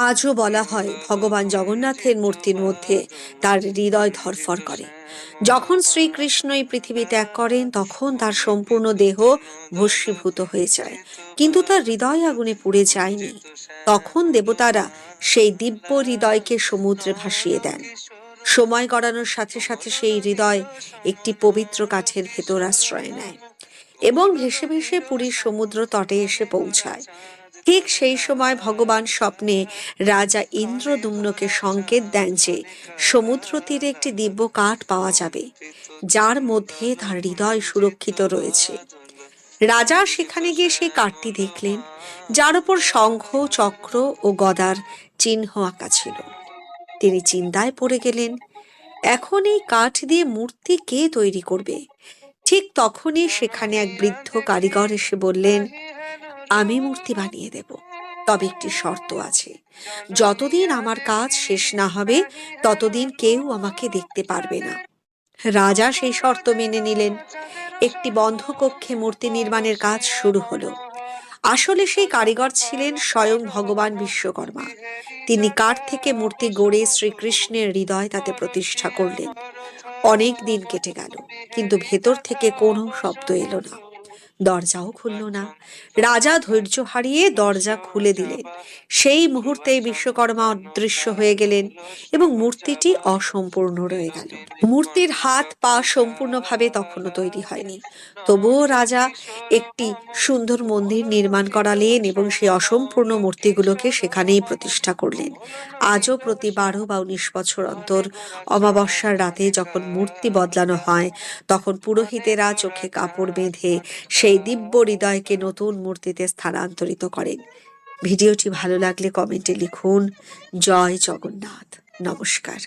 আজও বলা হয় ভগবান জগন্নাথের মূর্তির মধ্যে তার হৃদয় ধড়ফড় করে। যখন শ্রীকৃষ্ণ এই পৃথিবী ত্যাগ করেন তখন তার সম্পূর্ণ দেহ ভস্মীভূত হয়ে যায়, কিন্তু তার হৃদয় আগুনে পুড়ে যায়নি। তখন দেবতারা সেই দিব্য হৃদয়কে সমুদ্রে ভাসিয়ে দেন। সময় গড়ানোর সাথে সাথে সেই হৃদয় একটি পবিত্র কাঠের ভেতর আশ্রয় নেয় এবং ভেসে ভেসে পুরীর সমুদ্র তটে এসে পৌঁছায়। ঠিক সেই সময় ভগবান স্বপ্নে রাজা ইন্দ্রদুম্নকে সংকেত দেন যে সমুদ্র তীরে একটি দিব্য কাঠ পাওয়া যাবে, যার মধ্যে তার হৃদয় সুরক্ষিত রয়েছে। রাজা সেখানে গিয়ে সেই কাঠটি দেখলেন, যার উপর শঙ্খ, চক্র ও গদার চিহ্ন আঁকা ছিল। তিনি চিন্তায় পড়ে গেলেন, এখন এই কাঠ দিয়ে মূর্তি কে তৈরি করবে? ঠিক তখনই সেখানে এক বৃদ্ধ কারিগর এসে বললেন, আমি মূর্তি বানিয়ে দেব, তবে একটি শর্ত আছে। যতদিন আমার কাজ শেষ না হবে ততদিন কেউ আমাকে দেখতে পারবে না। রাজা সেই শর্ত মেনে নিলেন। একটি বন্ধ কক্ষে মূর্তি নির্মাণের কাজ শুরু হলো। আসলে সেই কারিগর ছিলেন স্বয়ং ভগবান বিশ্বকর্মা। তিনি কাঠ থেকে মূর্তি গড়ে শ্রীকৃষ্ণের হৃদয় তাতে প্রতিষ্ঠা করলেন। অনেক দিন কেটে গেল, কিন্তু ভেতর থেকে কোনো শব্দ এলো না, দরজাও খুলল না। রাজা ধৈর্য হারিয়ে দরজা খুলে দিলেন। সেই মুহূর্তেই বিশ্বকর্মা অদৃশ্য হয়ে গেলেন এবং মূর্তিটি অসম্পূর্ণ রয়ে গেল। মূর্তির হাত পা সম্পূর্ণভাবে তখনও তৈরি হয়নি। তবুও রাজা একটি সুন্দর মন্দির নির্মাণ করালেন এবং সেই অসম্পূর্ণ মূর্তিগুলোকে সেখানেই প্রতিষ্ঠা করলেন। আজও প্রতি 12 বা 19 বছর অন্তর অমাবস্যার রাতে যখন মূর্তি বদলানো হয়, তখন পুরোহিতেরা চোখে কাপড় বেঁধে সেই দিব্য হৃদয়কে নতুন মূর্তিতে স্থানান্তরিত করেন। ভিডিওটি ভালো লাগলে কমেন্টে লিখুন, জয় জগন্নাথ। নমস্কার।